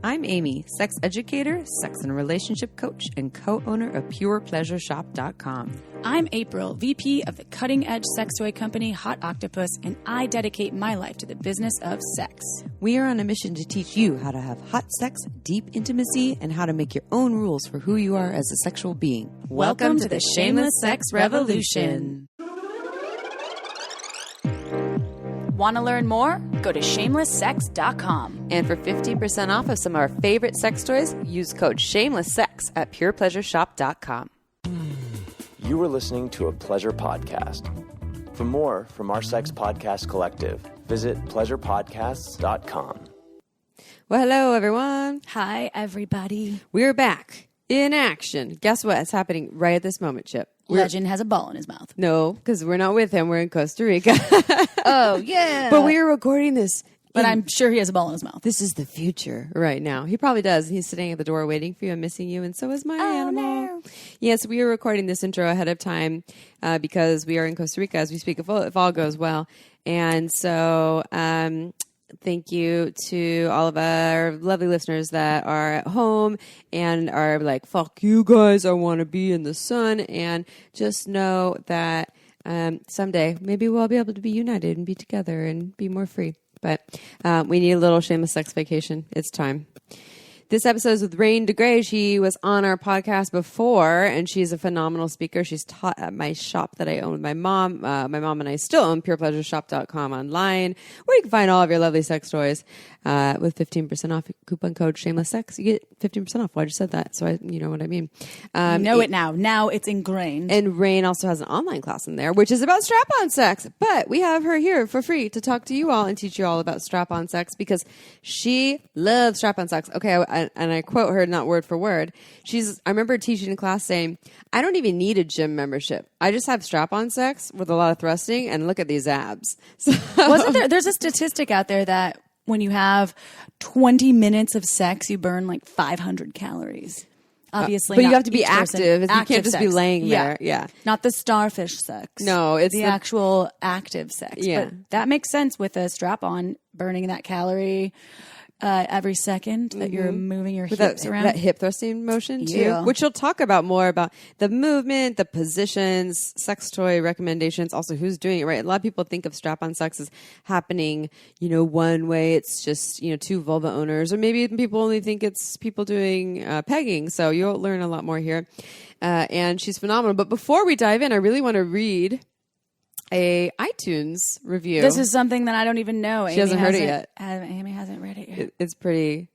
I'm Amy, sex educator, sex and relationship coach, and co-owner of PurePleasureShop.com. I'm April, VP of the cutting-edge sex toy company Hot Octopus, and I dedicate my life to the business of sex. We are on a mission to teach you how to have hot sex, deep intimacy, and how to make your own rules for who you are as a sexual being. Welcome to the Shameless Sex Revolution. Want to learn more? Go to shamelesssex.com. And for 15% off of some of our favorite sex toys, use code SHAMELESSSEX at PurePleasureShop.com. You were listening to a pleasure podcast. For more from our sex podcast collective, visit pleasurepodcasts.com. Well, hello, everyone. Hi, everybody. We're back in action. Guess what? It's happening right at this moment, Chip. Legend has a ball in his mouth. No, because we're not with him. We're in Costa Rica. Oh, yeah. But we are recording this. But I'm sure he has a ball in his mouth. This is the future right now. He probably does. He's sitting at the door waiting for you and missing you, and so is my animal. No. Yes, we are recording this intro ahead of time because we are in Costa Rica as we speak, if all goes well. And so thank you to all of our lovely listeners that are at home and are like, fuck you guys, I want to be in the sun. And just know that someday maybe we'll be able to be united and be together and be more free. But we need a little shameless sex vacation. It's time. This episode is with Rain DeGrey. She was on our podcast before, and she's a phenomenal speaker. She's taught at my shop that I own with my mom. My mom and I still own PurePleasureShop.com online, where you can find all of your lovely sex toys with 15% off coupon code ShamelessSex. You get 15% off. Well, I just said that, so you know what I mean. You know it now. Now it's ingrained. And Rain also has an online class in there, which is about strap-on sex. But we have her here for free to talk to you all and teach you all about strap-on sex because she loves strap-on sex. Okay, and I quote her, not word for word. I remember teaching a class saying, I don't even need a gym membership. I just have strap-on sex with a lot of thrusting and look at these abs. So, there's a statistic out there that when you have 20 minutes of sex, you burn like 500 calories. Obviously, but you have to be active. You can't just be laying there. Yeah. Not the starfish sex. No, it's the actual active sex. Yeah. But that makes sense with a strap-on burning that calorie every second that you're moving your hips around. That hip thrusting motion too, yeah. Which you'll talk about more about the movement, the positions, sex toy recommendations, also who's doing it right. A lot of people think of strap-on sex as happening, one way. It's just, two vulva owners, or maybe people only think it's people doing pegging. So you'll learn a lot more here. And she's phenomenal. But before we dive in, I really want to read a iTunes review. This is something that I don't even know. She hasn't heard it yet. Amy hasn't read it yet. It's pretty.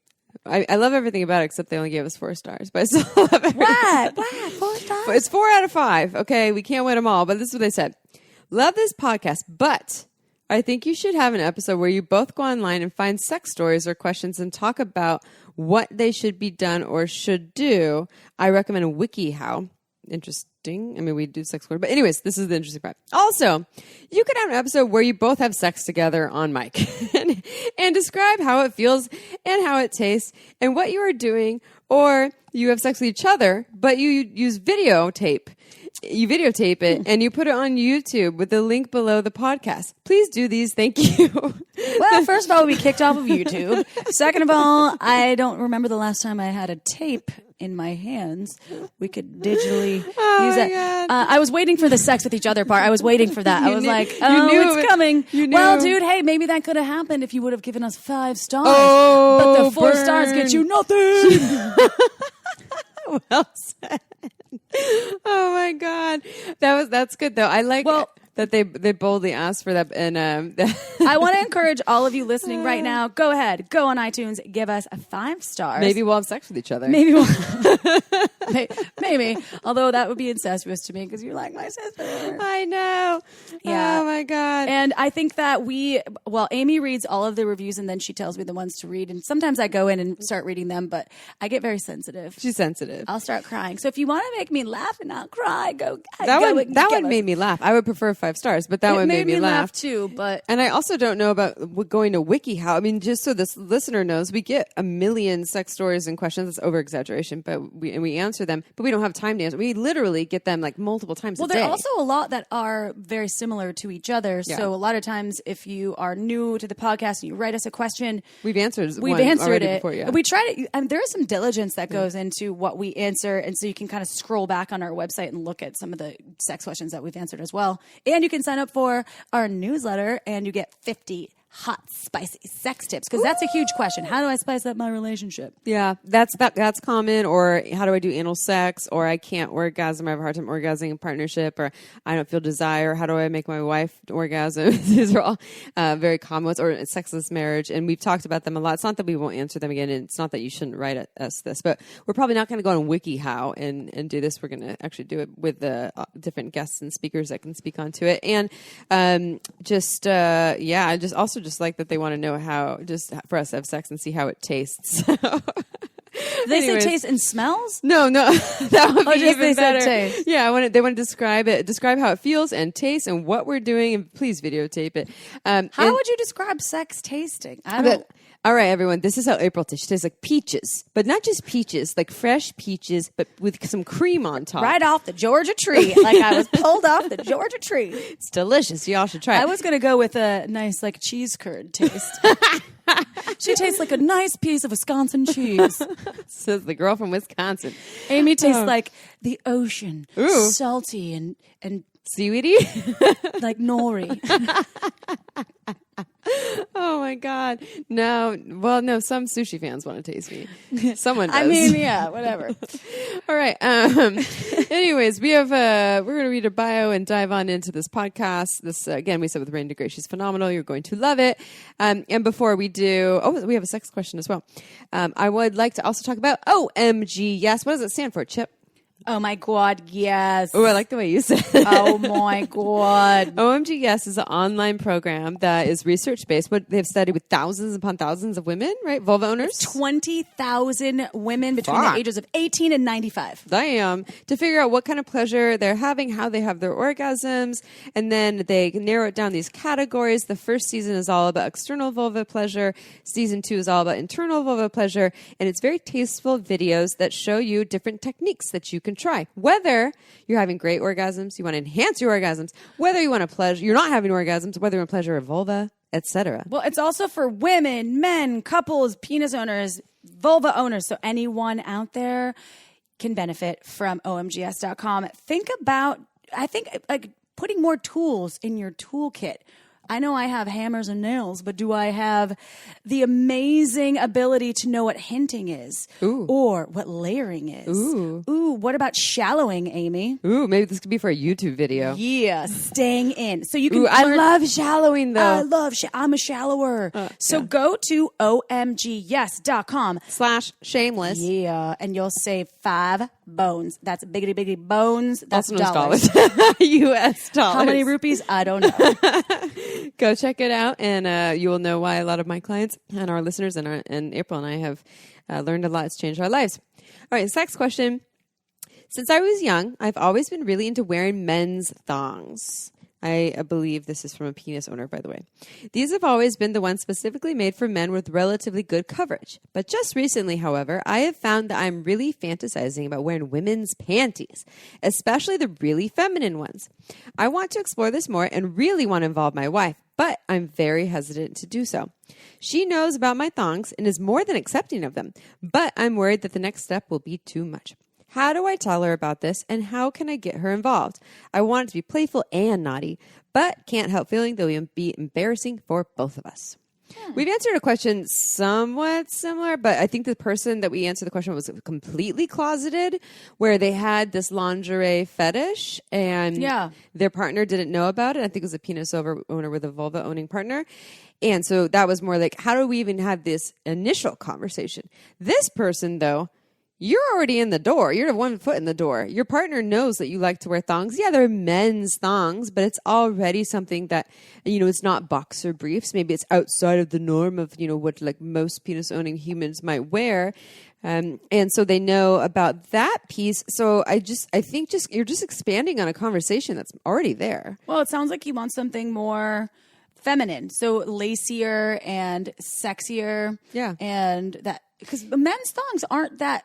I love everything about it, except they only gave us 4 stars. But I still love everything. What? 4 stars? It's 4 out of 5. Okay, we can't win them all. But this is what they said. Love this podcast, but I think you should have an episode where you both go online and find sex stories or questions and talk about what they should be done or should do. I recommend WikiHow. Interesting. I mean, we do sex work, but anyways, this is the interesting part. Also, you could have an episode where you both have sex together on mic and describe how it feels and how it tastes and what you are doing, or you have sex with each other, but you use videotape. You videotape it and you put it on YouTube with the link below the podcast. Please do these. Thank you. Well, first of all, we kicked off of YouTube. Second of all, I don't remember the last time I had a tape in my hands. We could digitally use it. I was waiting for the sex with each other part. I was waiting for that. I was like, oh, it's coming. Well, dude, hey, maybe that could have happened if you would have given us 5 stars. Oh, but the 4 stars get you nothing. Well said. Oh my God. That's good though. I like that they boldly asked for that. And I want to encourage all of you listening right now. Go ahead, go on iTunes, give us 5 stars. Maybe we'll have sex with each other. Maybe maybe. Although that would be incestuous to me because you're like my sister. I know. Yeah. Oh my God. And I think that Amy reads all of the reviews and then she tells me the ones to read. And sometimes I go in and start reading them, but I get very sensitive. She's sensitive. I'll start crying. So if you want to make me laugh and not cry, that would make me laugh. I would prefer if 5 stars, but that one made me laugh too. But and I also don't know about going to WikiHow. I mean, just so this listener knows, we get a million sex stories and questions. It's over exaggeration, but we answer them, but we don't have time to answer. We literally get them like multiple times a day. Well, there are also a lot that are very similar to each other. Yeah. So a lot of times, if you are new to the podcast and you write us a question, we've answered it before. Yeah, we try to. I mean, there is some diligence that goes into what we answer, and so you can kind of scroll back on our website and look at some of the sex questions that we've answered as well. And you can sign up for our newsletter, and you get 50 hot, spicy sex tips, because that's a huge question. How do I spice up my relationship? Yeah, that's common. Or how do I do anal sex? Or I can't orgasm. I have a hard time orgasming in partnership. Or I don't feel desire. How do I make my wife orgasm? These are all very common ones. Or sexless marriage. And we've talked about them a lot. It's not that we won't answer them again. And it's not that you shouldn't write us this. But we're probably not going to go on WikiHow and do this. We're going to actually do it with the different guests and speakers that can speak onto it. And I just like that they want to know how, just for us to have sex and see how it tastes. They say taste and smells? No, that would be even better. Taste. Yeah, they want to describe how it feels and tastes and what we're doing, and please videotape it. How would you describe sex tasting? I don't. All right, everyone, this is how April tastes. She tastes like peaches, but not just peaches, like fresh peaches, but with some cream on top. Right off the Georgia tree, like I was pulled off the Georgia tree. It's delicious. Y'all should try it. I was going to go with a nice, like, cheese curd taste. She tastes like a nice piece of Wisconsin cheese. Says the girl from Wisconsin. Amy tastes like the ocean, Ooh. salty and seaweedy, like nori. Oh my God. No, some sushi fans want to taste me. Someone does. I mean, yeah, whatever. All right. Anyways, we're going to read a bio and dive on into this podcast. This, again, we said with Rain DeGrey, she's phenomenal. You're going to love it. And before we do, we have a sex question as well. I would like to also talk about OMG Yes. What does it stand for, Chip? Oh my God, yes. Oh, I like the way you said it. Oh my God. OMG Yes is an online program that is research-based, but they've studied with thousands upon thousands of women, right? Vulva owners? 20,000 women between the ages of 18 and 95. Damn. To figure out what kind of pleasure they're having, how they have their orgasms, and then they narrow it down these categories. The first season is all about external vulva pleasure. Season 2 is all about internal vulva pleasure, and it's very tasteful videos that show you different techniques that you can try. Whether you're having great orgasms, you want to enhance your orgasms, whether you want to pleasure, you're not having orgasms, whether you want to pleasure a vulva, etc. Well, it's also for women, men, couples, penis owners, vulva owners. So anyone out there can benefit from omgs.com. Think about, like putting more tools in your toolkit. I know I have hammers and nails, but do I have the amazing ability to know what hinting is? Ooh. Or what layering is? Ooh, what about shallowing, Amy? Ooh, maybe this could be for a YouTube video. Yeah, staying in. So you can Ooh, I love shallowing, though. I'm a shallower. So go to omgyes.com/shameless. Yeah, and you'll save 5 bones. That's biggity bones. That's dollars. US dollars. How many rupees? I don't know. Go check it out, and you will know why a lot of my clients and our listeners and April and I have learned a lot. It's changed our lives. All right, next question. Since I was young, I've always been really into wearing men's thongs. I believe this is from a penis owner, by the way. These have always been the ones specifically made for men with relatively good coverage. But just recently, however, I have found that I'm really fantasizing about wearing women's panties, especially the really feminine ones. I want to explore this more and really want to involve my wife, but I'm very hesitant to do so. She knows about my thongs and is more than accepting of them, but I'm worried that the next step will be too much. How do I tell her about this, and how can I get her involved? I want it to be playful and naughty, but can't help feeling that it would be embarrassing for both of us. We've answered a question somewhat similar, but I think the person that we answered the question was completely closeted, where they had this lingerie fetish, and their partner didn't know about it. I think it was a penis owner with a vulva owning partner. And so that was more like, how do we even have this initial conversation? This person, though, you're already in the door. You're 1 foot in the door. Your partner knows that you like to wear thongs. Yeah, they're men's thongs, but it's already something that, it's not boxer briefs. Maybe it's outside of the norm of, what like most penis owning humans might wear. And so they know about that piece. So I think you're just expanding on a conversation that's already there. Well, it sounds like you want something more feminine, so lacier and sexier. Yeah. And that, because men's thongs aren't that,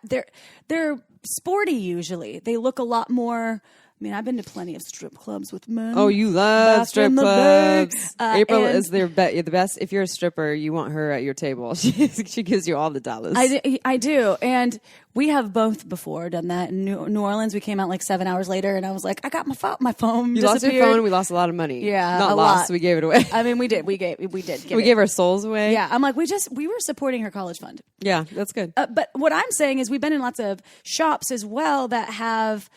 they're sporty usually. They look a lot more, I've been to plenty of strip clubs with men. Oh, you love strip clubs. April is the best. If you're a stripper, you want her at your table. She gives you all the dollars. I do. And we have both before done that. In New Orleans, we came out like 7 hours later, and I was like, I got my phone. You lost your phone. We lost a lot of money. Yeah, not a lost. lot. We gave it away. We did. We gave our souls away. Yeah, I'm like, we were supporting her college fund. Yeah, that's good. But what I'm saying is, we've been in lots of shops as well that have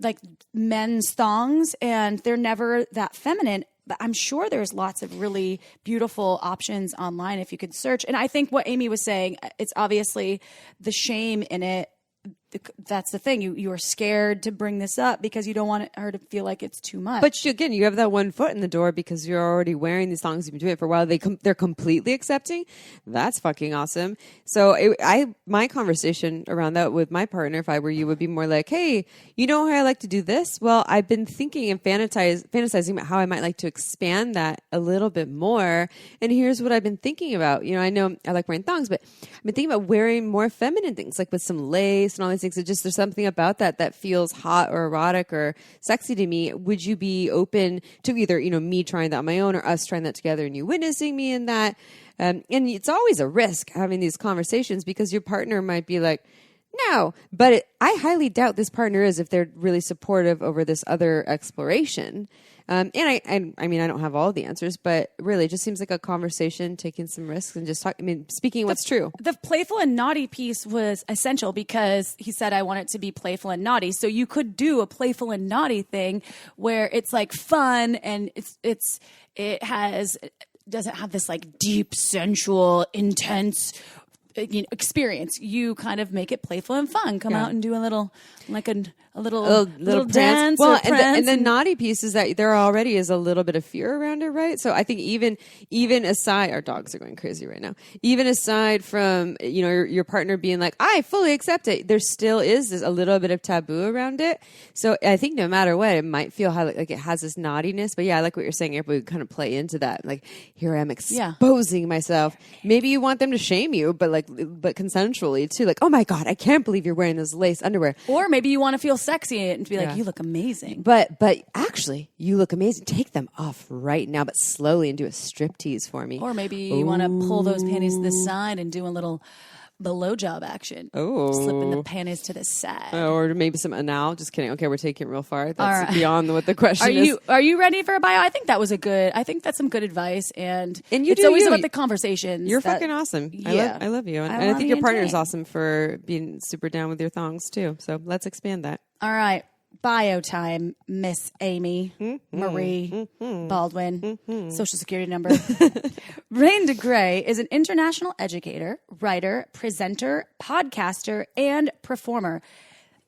like men's thongs, and they're never that feminine. But I'm sure there's lots of really beautiful options online if you could search. And I think what Amy was saying, it's obviously the shame in it. That's the thing. You are scared to bring this up because you don't want her to feel like it's too much. But again, you have that 1 foot in the door because you're already wearing these thongs. You've been doing it for a while. They're completely accepting. That's fucking awesome. So my conversation around that with my partner, if I were you, would be more like, hey, you know how I like to do this? Well, I've been thinking and fantasizing about how I might like to expand that a little bit more. And here's what I've been thinking about. I know I like wearing thongs, but I've been thinking about wearing more feminine things, like with some lace and all these things. So just there's something about that feels hot or erotic or sexy to me. Would you be open to either, me trying that on my own or us trying that together and you witnessing me in that? And it's always a risk having these conversations because your partner might be like, no, but I highly doubt this partner is if they're really supportive over this other exploration. And I don't have all the answers, but really it just seems like a conversation, taking some risks and just speaking what's true. The playful and naughty piece was essential because he said, I want it to be playful and naughty. So you could do a playful and naughty thing where it's like fun and it doesn't have this like deep, sensual, intense experience. You kind of make it playful and fun. Come out and do a little dance. Well, and the naughty piece is that there already is a little bit of fear around it, right? So I think even aside, our dogs are going crazy right now. Even aside from your partner being like, I fully accept it, there still is a little bit of taboo around it. So I think no matter what, it might feel like it has this naughtiness. But yeah, I like what you're saying, April. We kind of play into that. Like, here I am exposing myself. Maybe you want them to shame you, but consensually too. Like, oh my God, I can't believe you're wearing this lace underwear. Or maybe you want to feel sexy and to be like, you look amazing. But actually, you look amazing. Take them off right now, but slowly, and do a striptease for me. Or maybe you want to pull those panties to the side and do a little blowjob action. Oh, slipping the panties to the side. Or maybe some anal. Just kidding. Okay, we're taking it real far. That's beyond what the question is. Are you ready for a bio? I think that's some good advice. And it's always about the conversations. You're fucking awesome. Yeah. I love you. And I think your partner's awesome for being super down with your thongs too. So let's expand that. All right. Bio time, Miss Amy Marie Baldwin, Social Security number. Rain DeGrey is an international educator, writer, presenter, podcaster, and performer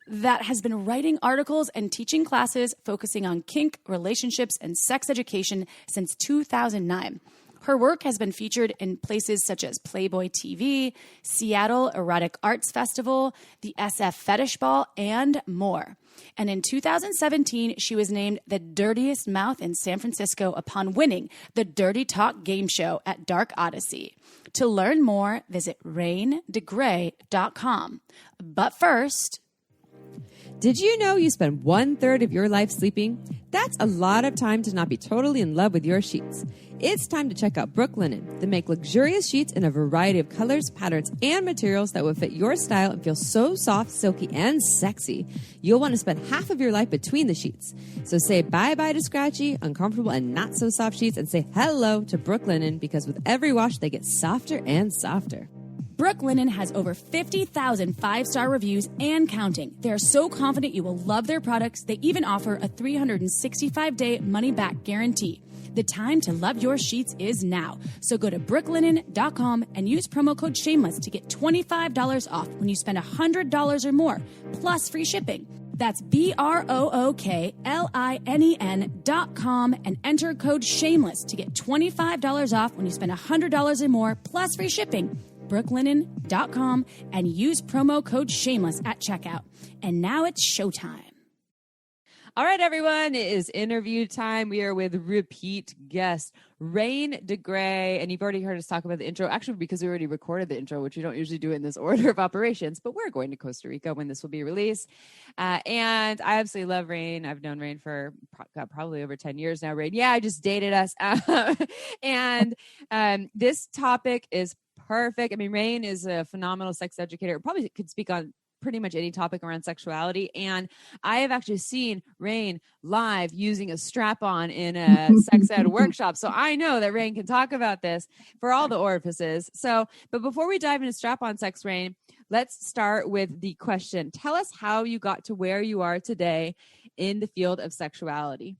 that has been writing articles and teaching classes focusing on kink, relationships, and sex education since 2009. Her work has been featured in places such as Playboy TV, Seattle Erotic Arts Festival, the SF Fetish Ball, and more. And in 2017, she was named the dirtiest mouth in San Francisco upon winning the Dirty Talk game show at Dark Odyssey. To learn more, visit raindegrey.com. But first... Did you know you spend 1/3 of your life sleeping? That's a lot of time to not be totally in love with your sheets. It's time to check out Brooklinen. They make luxurious sheets in a variety of colors, patterns, and materials that will fit your style and feel so soft, silky, and sexy. You'll want to spend half of your life between the sheets. So say bye-bye to scratchy, uncomfortable, and not so soft sheets and say hello to Brooklinen because with every wash, they get softer and softer. Brooklinen has over 50,000 five-star reviews and counting. They are so confident you will love their products, they even offer a 365-day money-back guarantee. The time to love your sheets is now. So go to brooklinen.com and use promo code shameless to get $25 off when you spend $100 or more, plus free shipping. That's BROOKLINEN.com and enter code shameless to get $25 off when you spend $100 or more, plus free shipping. brooklinen.com and use promo code shameless at checkout. And now it's showtime. All right, everyone, it is interview time. We are with repeat guest Rain DeGrey, and you've already heard us talk about the intro, actually, because we already recorded the intro, which we don't usually do in this order of operations, but we're going to Costa Rica when this will be released. And I absolutely love Rain. I've known Rain for probably over 10 years now. Rain, yeah, I just dated us. And this topic is perfect. I mean, Rain is a phenomenal sex educator. Probably could speak on pretty much any topic around sexuality. And I have actually seen Rain live using a strap-on in a sex ed workshop. So I know that Rain can talk about this for all the orifices. So, but before we dive into strap-on sex, Rain, let's start with the question. Tell us how you got to where you are today in the field of sexuality.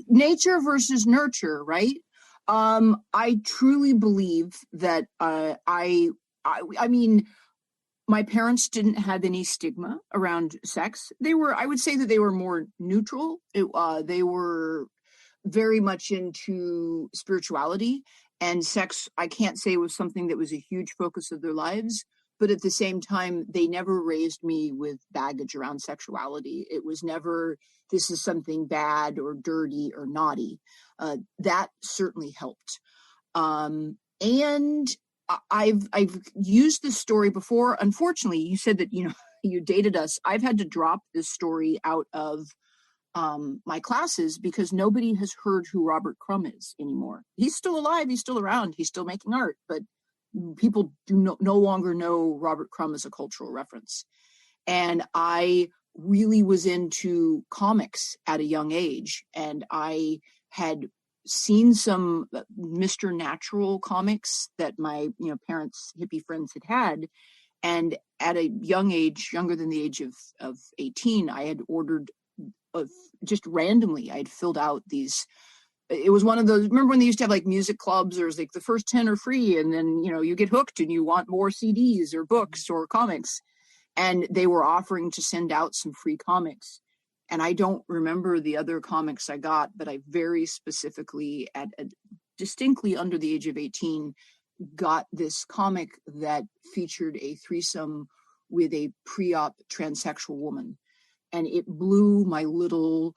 Nature versus nurture, right? I truly believe that I mean, my parents didn't have any stigma around sex. I would say that they were more neutral. They were very much into spirituality, and sex, I can't say was something that was a huge focus of their lives. But at the same time, they never raised me with baggage around sexuality. It was never, this is something bad or dirty or naughty. That certainly helped. And I've used this story before. Unfortunately, you said that, you dated us. I've had to drop this story out of my classes because nobody has heard who Robert Crumb is anymore. He's still alive. He's still around. He's still making art, but people do no longer know Robert Crumb as a cultural reference. And I really was into comics at a young age, and I had seen some Mr. Natural comics that my parents' hippie friends had. And at a young age, younger than the age of 18, I had ordered just randomly, I had filled out these. It was one of those, remember when they used to have like music clubs, or it was like the first 10 are free, and then, you get hooked and you want more CDs or books or comics. And they were offering to send out some free comics. And I don't remember the other comics I got, but I very specifically, distinctly under the age of 18, got this comic that featured a threesome with a pre-op transsexual woman. And it blew my little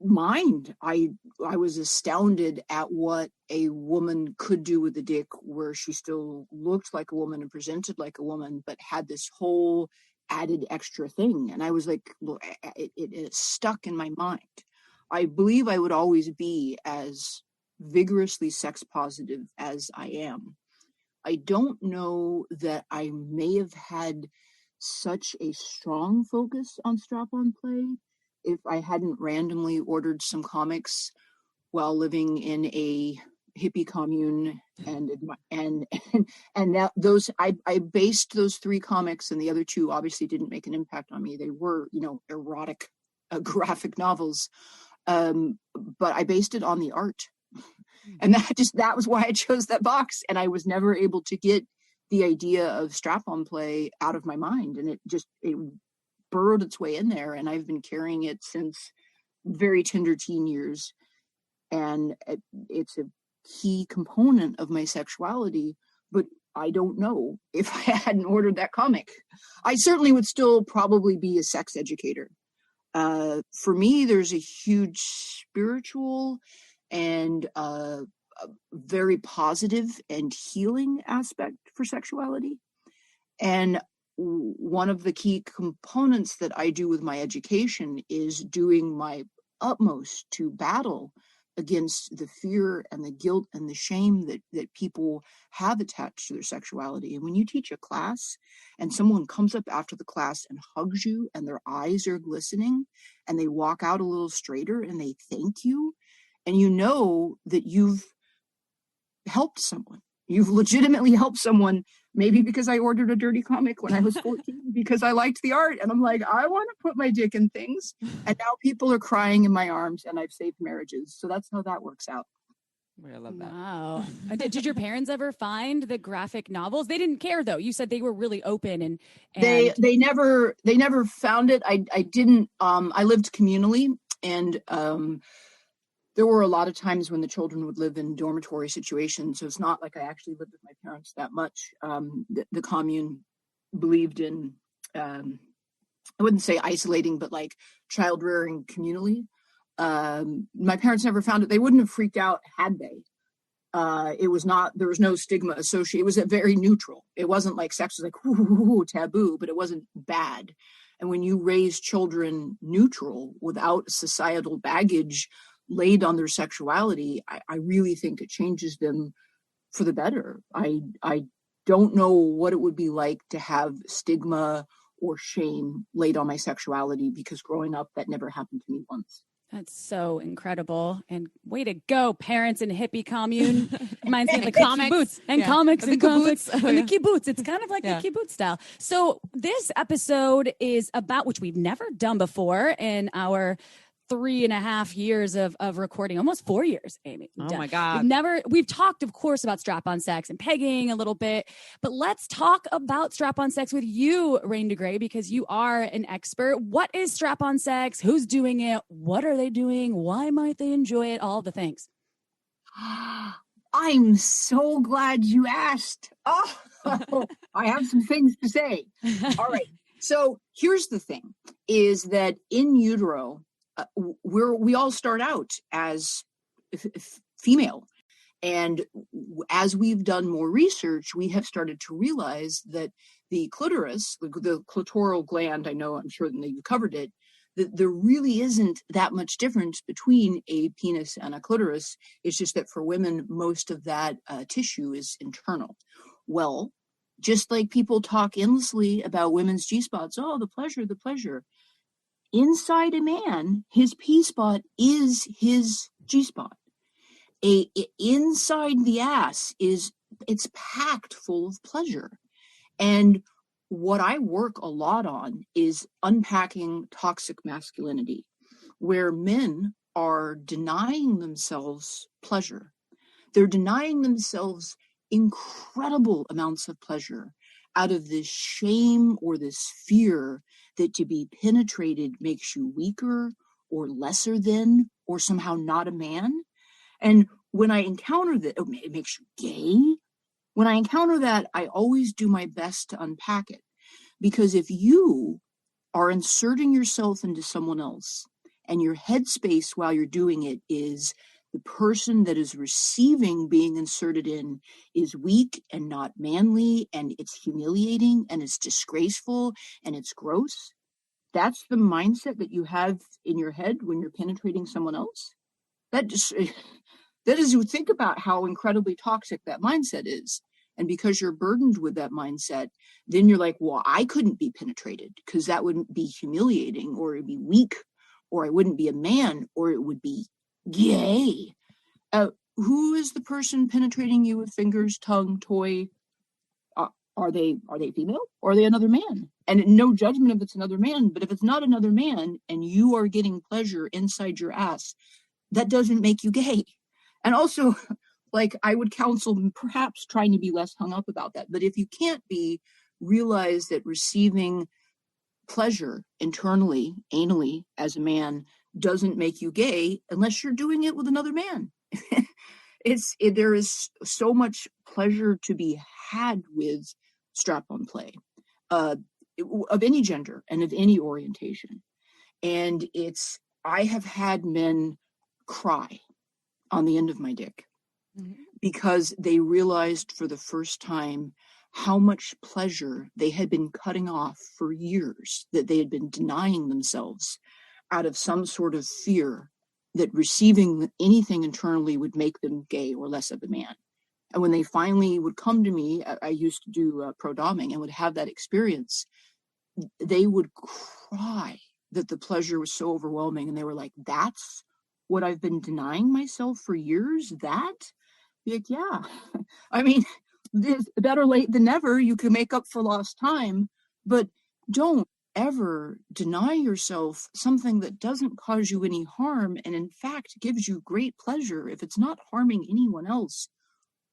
mind. I was astounded at what a woman could do with a dick, where she still looked like a woman and presented like a woman, but had this whole added extra thing. And I was like, look, it stuck in my mind. I believe I would always be as vigorously sex positive as I am. I don't know that I may have had such a strong focus on strap-on play if I hadn't randomly ordered some comics while living in a hippie commune, and that those I based those 3 comics, and the other 2 obviously didn't make an impact on me. They were, erotic graphic novels, but I based it on the art, and that was why I chose that box. And I was never able to get the idea of strap-on play out of my mind, and it burrowed its way in there, and I've been carrying it since very tender teen years, and it's a key component of my sexuality. But I don't know if I hadn't ordered that comic. I certainly would still probably be a sex educator. For me, there's a huge spiritual and very positive and healing aspect for sexuality. And one of the key components that I do with my education is doing my utmost to battle against the fear and the guilt and the shame that people have attached to their sexuality. And when you teach a class and someone comes up after the class and hugs you and their eyes are glistening and they walk out a little straighter and they thank you, and you know that you've helped someone, You've legitimately helped someone, maybe because I ordered a dirty comic when I was 14, because I liked the art. And I'm like, I want to put my dick in things. And now people are crying in my arms and I've saved marriages. So that's how that works out. I love that. Wow. Did your parents ever find the graphic novels? They didn't care though. You said they were really open and they never found it. I didn't, I lived communally, and there were a lot of times when the children would live in dormitory situations. So it's not like I actually lived with my parents that much. The commune believed in, I wouldn't say isolating, but like child rearing communally. My parents never found it. They wouldn't have freaked out had they. There was no stigma associated. It was very neutral. It wasn't like sex was like, ooh, taboo, but it wasn't bad. And when you raise children neutral without societal baggage laid on their sexuality, I really think it changes them for the better. I don't know what it would be like to have stigma or shame laid on my sexuality, because growing up, that never happened to me once. That's so incredible. And way to go, parents in hippie commune. Reminds me of the comics. kibbutz and Yeah. comics And and the comics. kibbutz. Oh, And yeah. the kibbutz. It's kind of like Yeah. the kibbutz style. So this episode is about, which we've never done before in our 3.5 years of recording, almost 4 years, Amy. Oh my God. We've talked, of course, about strap-on sex and pegging a little bit, but let's talk about strap-on sex with you, Rain DeGrey, because you are an expert. What is strap-on sex? Who's doing it? What are they doing? Why might they enjoy it? All the things. I'm so glad you asked. Oh, I have some things to say. All right. So here's the thing, is that in utero, we all start out as female. And as we've done more research, we have started to realize that the clitoris, the clitoral gland, I'm sure that you've covered it, that there really isn't that much difference between a penis and a clitoris. It's just that for women, most of that tissue is internal. Well, just like people talk endlessly about women's G-spots, oh, the pleasure. Inside a man, his P-spot is his G-spot. Inside the ass it's packed full of pleasure. And what I work a lot on is unpacking toxic masculinity, where men are denying themselves pleasure. They're denying themselves incredible amounts of pleasure out of this shame or this fear that to be penetrated makes you weaker or lesser than, or somehow not a man. And when I encounter that, it makes you gay. When I encounter that, I always do my best to unpack it. Because if you are inserting yourself into someone else and your headspace while you're doing it is the person that is receiving being inserted in is weak and not manly, and it's humiliating and it's disgraceful and it's gross, that's the mindset that you have in your head when you're penetrating someone else. That is, you think about how incredibly toxic that mindset is. And because you're burdened with that mindset, then you're like, well, I couldn't be penetrated because that wouldn't be humiliating, or it'd be weak, or I wouldn't be a man, or it would be gay. Who is the person penetrating you with fingers, tongue, toy? Are they female, or are they another man? And no judgment if it's another man, but if it's not another man and you are getting pleasure inside your ass, that doesn't make you gay. And also, like, I would counsel perhaps trying to be less hung up about that. But if you can't realize that receiving pleasure internally, anally, as a man doesn't make you gay unless you're doing it with another man. There is so much pleasure to be had with strap-on play of any gender and of any orientation. And I have had men cry on the end of my dick because they realized for the first time how much pleasure they had been cutting off for years, that they had been denying themselves out of some sort of fear that receiving anything internally would make them gay or less of a man. And when they finally would come to me, I used to do pro-doming and would have that experience, they would cry that the pleasure was so overwhelming. And they were like, that's what I've been denying myself for years? That? Be like, yeah. I mean, better late than never. You can make up for lost time, but don't ever deny yourself something that doesn't cause you any harm and in fact gives you great pleasure. If it's not harming anyone else,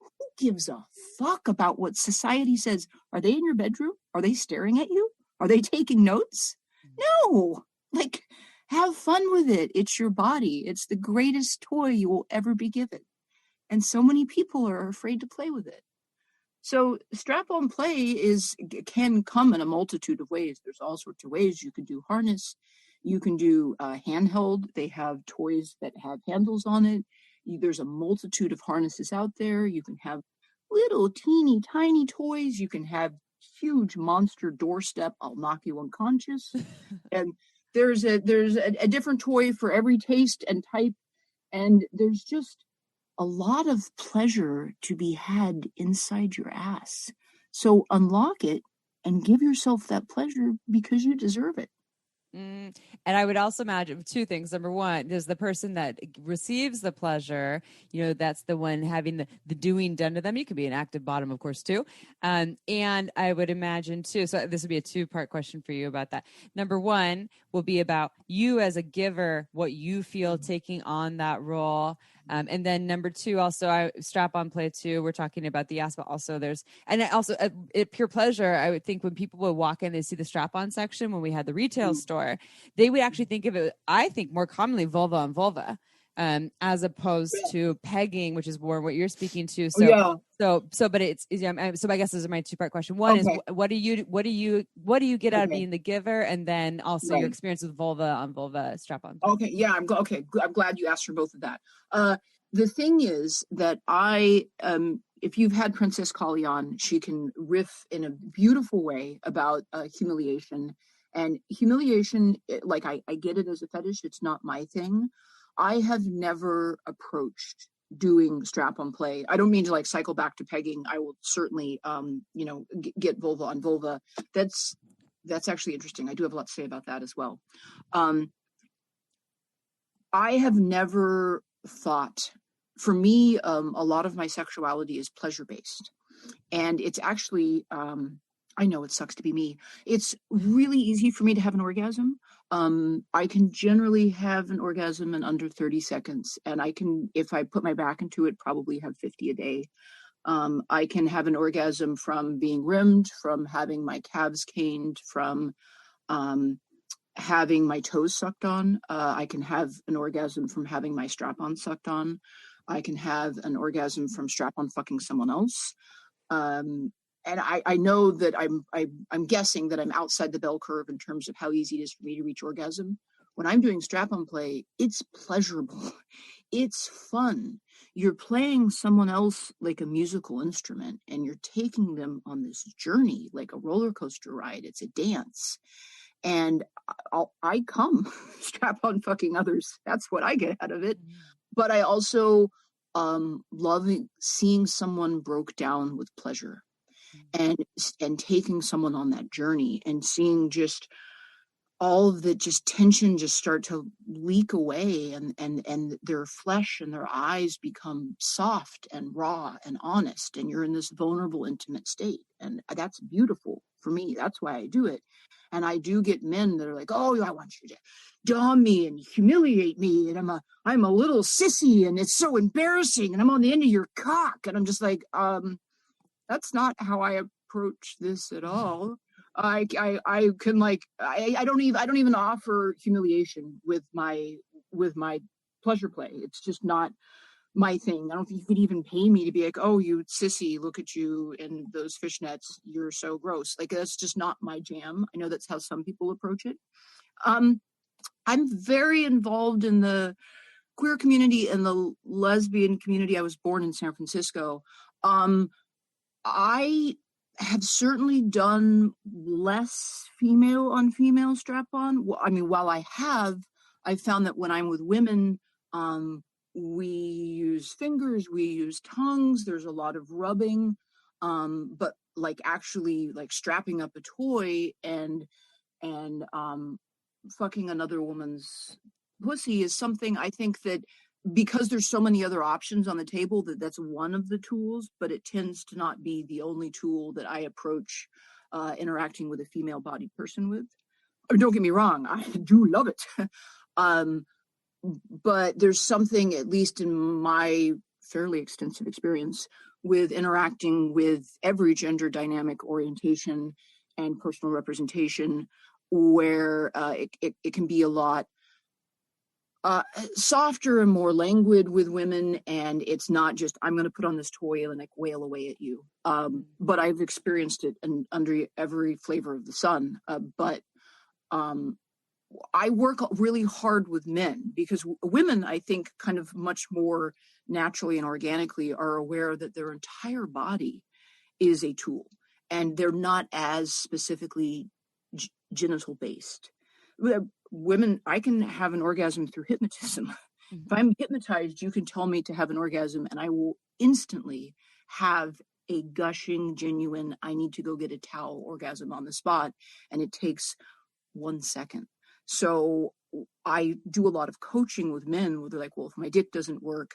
who gives a fuck about what society says? Are they in your bedroom? Are they staring at you? Are they taking notes? No. Like, have fun with it. It's your body. It's the greatest toy you will ever be given. And so many people are afraid to play with it. So strap-on play can come in a multitude of ways. There's all sorts of ways. You can do harness. You can do handheld. They have toys that have handles on it. There's a multitude of harnesses out there. You can have little teeny tiny toys. You can have huge monster doorstep. I'll knock you unconscious. And there's a different toy for every taste and type. And there's just a lot of pleasure to be had inside your ass. So unlock it and give yourself that pleasure because you deserve it. And I would also imagine two things. Number one, there's the person that receives the pleasure, that's the one having the doing done to them. You can be an active bottom, of course, too. And I would imagine too, so this would be a two-part question for you about that. Number one will be about you as a giver, what you feel taking on that role. And then number two, also strap-on play too. We're talking about the aspect. Also, pure pleasure. I would think when people would walk in, they see the strap-on section when we had the retail store, they would actually think of it. I think more commonly vulva on vulva, as opposed to pegging, which is more what you're speaking to. So, but so I guess this is my two-part question. One is what do you get out of being the giver, and then also your experience with vulva on vulva strap-on. Okay, yeah, I'm glad you asked for both of that. The thing is that if you've had Princess Kali on, she can riff in a beautiful way about humiliation. And humiliation, like I get it as a fetish, it's not my thing. I have never approached doing strap-on play. I don't mean to cycle back to pegging. I will certainly, get vulva on vulva. That's actually interesting. I do have a lot to say about that as well. I have never thought, for me, a lot of my sexuality is pleasure-based. And it's actually, I know it sucks to be me. It's really easy for me to have an orgasm. I can generally have an orgasm in under 30 seconds. And I can, if I put my back into it, probably have 50 a day. I can have an orgasm from being rimmed, from having my calves caned, from having my toes sucked on. I can have an orgasm from having my strap-on sucked on. I can have an orgasm from strap-on fucking someone else. And I know that I'm guessing that I'm outside the bell curve in terms of how easy it is for me to reach orgasm. When I'm doing strap-on play, it's pleasurable. It's fun. You're playing someone else like a musical instrument, and you're taking them on this journey like a roller coaster ride. It's a dance. And I come strap-on fucking others. That's what I get out of it. But I also love seeing someone broke down with pleasure. And taking someone on that journey and seeing just all of the just tension just start to leak away, and their flesh and their eyes become soft and raw and honest, and you're in this vulnerable, intimate state. And that's beautiful for me. That's why I do it. And I do get men that are like, oh, I want you to dom me and humiliate me, and I'm a little sissy, and it's so embarrassing, and I'm on the end of your cock. And I'm just like, that's not how I approach this at all. I can I don't even offer humiliation with my pleasure play. It's just not my thing. I don't think you could even pay me to be like, oh, you sissy, look at you in those fishnets, you're so gross. That's just not my jam. I know that's how some people approach it. I'm very involved in the queer community and the lesbian community. I was born in San Francisco. I have certainly done less female on female strap-on. I mean, while I found that when I'm with women, we use fingers, we use tongues, there's a lot of rubbing, but actually strapping up a toy and fucking another woman's pussy is something I think that because there's so many other options on the table, that's one of the tools, but it tends to not be the only tool that I approach interacting with a female bodied person with. I mean, don't get me wrong, I do love it. But there's something, at least in my fairly extensive experience, with interacting with every gender dynamic orientation and personal representation, where it can be a lot softer and more languid with women, and it's not just, I'm going to put on this toy and like wail away at you. But I've experienced it under every flavor of the sun. But I work really hard with men, because women, I think, kind of much more naturally and organically are aware that their entire body is a tool, and they're not as specifically genital based. Women, I can have an orgasm through hypnotism. Mm-hmm. If I'm hypnotized, you can tell me to have an orgasm, and I will instantly have a gushing, genuine, I need to go get a towel orgasm on the spot, and it takes 1 second. So I do a lot of coaching with men where they're like, well, if my dick doesn't work,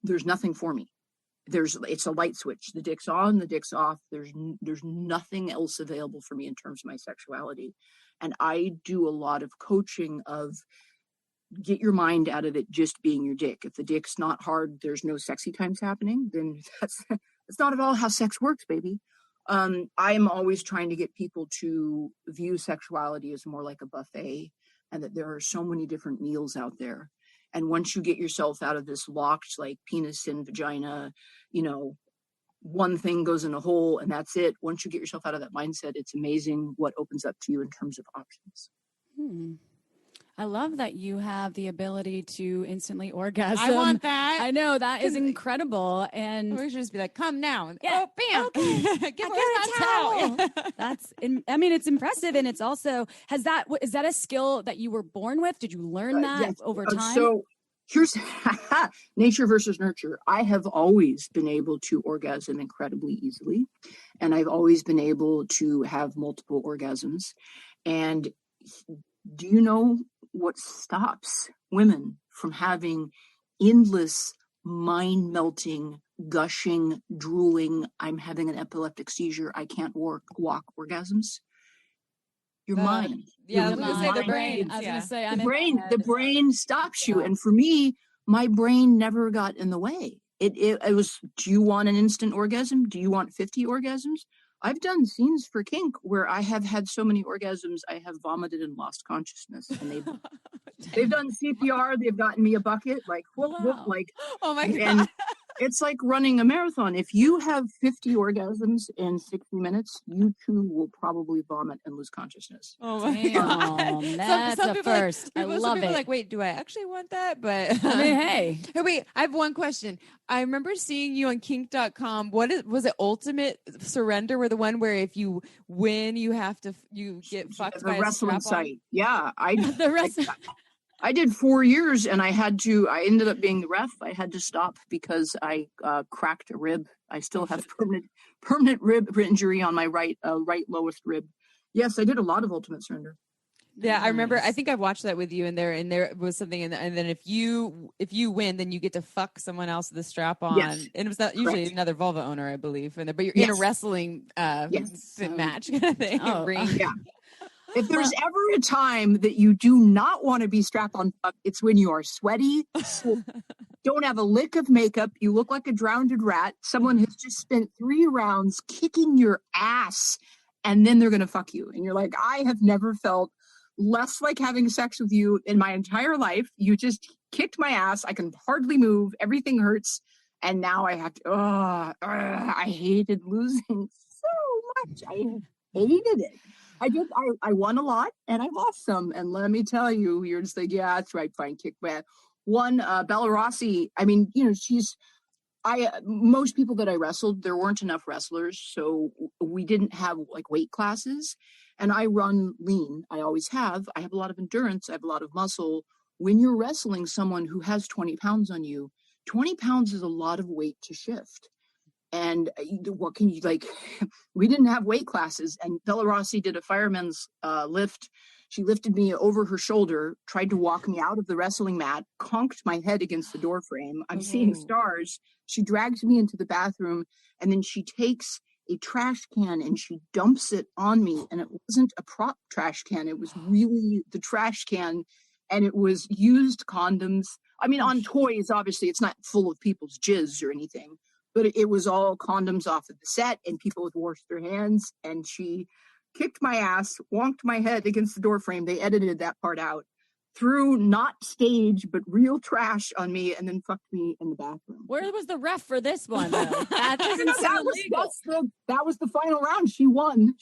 there's nothing for me. It's a light switch. The dick's on, the dick's off. There's nothing else available for me in terms of my sexuality. And I do a lot of coaching of get your mind out of it just being your dick. If the dick's not hard, there's no sexy times happening, then that's not at all how sex works, baby. I'm always trying to get people to view sexuality as more like a buffet, and that there are so many different meals out there. And once you get yourself out of this locked, like penis and vagina, one thing goes in a hole and that's it. Once you get yourself out of that mindset, it's amazing what opens up to you in terms of options. I love that you have the ability to instantly orgasm. I want that. I know, that is incredible. And we should just be like, come now. Yeah. Oh, bam. Okay. Give her a towel. It's impressive. And it's also, is that a skill that you were born with? Did you learn that yes. over time? So here's nature versus nurture. I have always been able to orgasm incredibly easily. And I've always been able to have multiple orgasms. And do you know what stops women from having endless, mind-melting, gushing, drooling, I'm having an epileptic seizure, I can't walk orgasms? Your mind. Yeah, I was Your going to say the mind. brain. I was Yeah. going to say, The brain stops you. And for me, my brain never got in the way. It was, do you want an instant orgasm? Do you want 50 orgasms? I've done scenes for kink where I have had so many orgasms, I have vomited and lost consciousness. And they've done CPR. They've gotten me a bucket, like whoop, whoop, like. Oh my God. And it's like running a marathon. If you have 50 orgasms in 60 minutes, you too will probably vomit and lose consciousness. Oh my God. That's some a people first. I love it. Like, wait, do I actually want that? But I mean, hey. Wait, I have one question. I remember seeing you on kink.com. Was it Ultimate Surrender, where the one where if you win, you get fucked by a wrestling site? Yeah, I did 4 years, and I ended up being the ref. I had to stop because I cracked a rib. I still have permanent rib injury on my right lowest rib. Yes, I did a lot of Ultimate Surrender. Yeah, I remember. I think I watched that with you, and there was something, and then if you win, then you get to fuck someone else with a strap on, yes. and it was not usually another vulva owner, I believe, but you're in a wrestling match kind of thing. Ring. Yeah. If there's ever a time that you do not want to be strapped on fuck, it's when you are sweaty, don't have a lick of makeup, you look like a drowned rat, someone has just spent 3 rounds kicking your ass, and then they're going to fuck you. And you're like, I have never felt less like having sex with you in my entire life. You just kicked my ass. I can hardly move. Everything hurts. And now I have to, I hated losing so much. I hated it. I won a lot and I lost some. And let me tell you, you're just like, yeah, that's right. Fine. Kick back. One, Bella Rossi. I mean, most people that I wrestled, there weren't enough wrestlers. So we didn't have like weight classes, and I run lean. I always have. I have a lot of endurance. I have a lot of muscle. When you're wrestling someone who has 20 pounds on you, 20 pounds is a lot of weight to shift. And what can you we didn't have weight classes, and Bella Rossi did a fireman's lift. She lifted me over her shoulder, tried to walk me out of the wrestling mat, conked my head against the door frame. I'm seeing stars. She drags me into the bathroom, and then she takes a trash can and she dumps it on me. And it wasn't a prop trash can. It was really the trash can, and it was used condoms. I mean, on toys, obviously, it's not full of people's jizz or anything, but it was all condoms off of the set, and people had washed their hands, and she kicked my ass, wonked my head against the door frame. They edited that part out. Threw not stage, but real trash on me, and then fucked me in the bathroom. Where was the ref for this one, though? That doesn't sound legal. That was the final round. She won.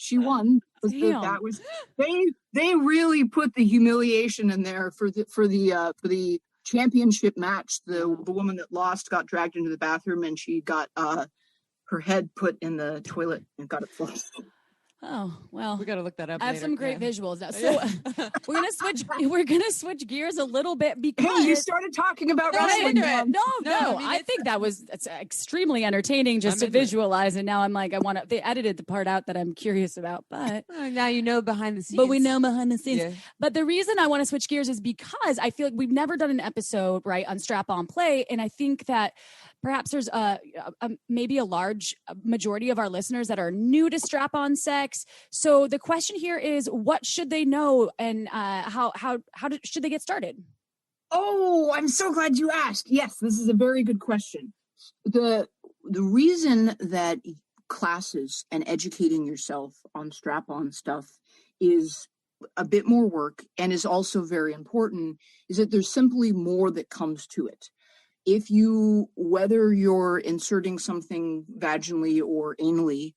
They really put the humiliation in there for the championship match. The woman that lost got dragged into the bathroom, and she got her head put in the toilet and got it flushed. Oh, well, we got to look that up. I have some great visuals now. So we're gonna switch gears a little bit because you started talking about wrestling. No, I think it's extremely entertaining just to visualize. And now I'm like, they edited the part out that I'm curious about, but now you know behind the scenes. But we know behind the scenes. Yeah. But the reason I want to switch gears is because I feel like we've never done an episode on strap-on play, and I think that perhaps there's maybe a large majority of our listeners that are new to strap-on sex. So the question here is, what should they know, and how should they get started? Oh, I'm so glad you asked. Yes, this is a very good question. The reason that classes and educating yourself on strap-on stuff is a bit more work and is also very important is that there's simply more that comes to it. Whether you're inserting something vaginally or anally,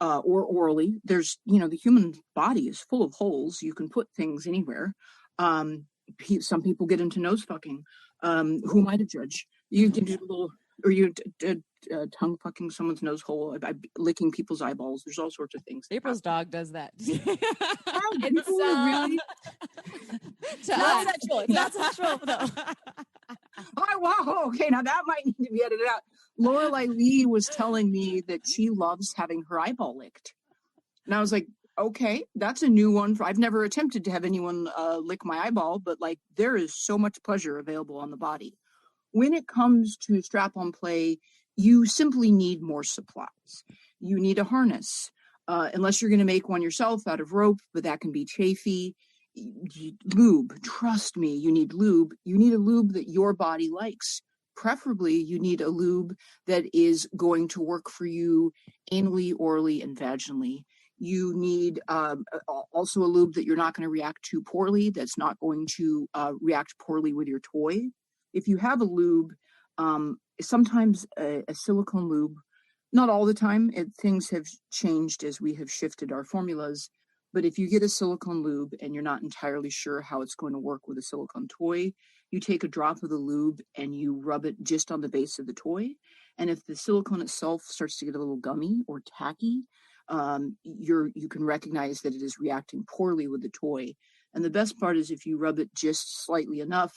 or orally, there's, the human body is full of holes. You can put things anywhere. Some people get into nose fucking. Who am I to judge? You can do a little, or you tongue fucking someone's nose hole, licking people's eyeballs. There's all sorts of things. April's dog does that. It's really not sexual. It's not sexual though. Oh, wow. Okay, now that might need to be edited out. Lorelei Lee was telling me that she loves having her eyeball licked. And I was like, okay, that's a new one. I've never attempted to have anyone lick my eyeball, but there is so much pleasure available on the body. When it comes to strap-on play, you simply need more supplies. You need a harness, unless you're going to make one yourself out of rope, but that can be chafy. Lube, trust me, you need lube. You need a lube that your body likes. Preferably, you need a lube that is going to work for you anally, orally, and vaginally. You need also a lube that you're not going to react to poorly, that's not going to react poorly with your toy. If you have a lube, sometimes a silicone lube, not all the time, things have changed as we have shifted our formulas. But if you get a silicone lube and you're not entirely sure how it's going to work with a silicone toy, you take a drop of the lube and you rub it just on the base of the toy. And if the silicone itself starts to get a little gummy or tacky, you can recognize that it is reacting poorly with the toy. And the best part is if you rub it just slightly enough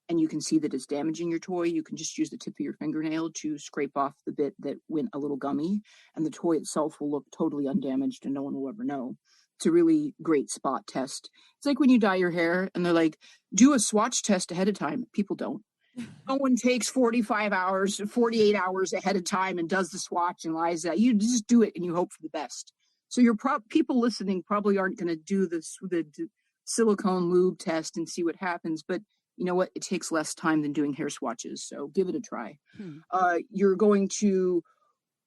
and you can see that it's damaging your toy, you can just use the tip of your fingernail to scrape off the bit that went a little gummy, and the toy itself will look totally undamaged and no one will ever know. It's a really great spot test. It's like when you dye your hair and they're like, do a swatch test ahead of time. People don't. No one takes 45 hours, 48 hours ahead of time and does the swatch and lies that. You just do it and you hope for the best. So people listening probably aren't going to do the silicone lube test and see what happens. But you know what? It takes less time than doing hair swatches. So give it a try. You're going to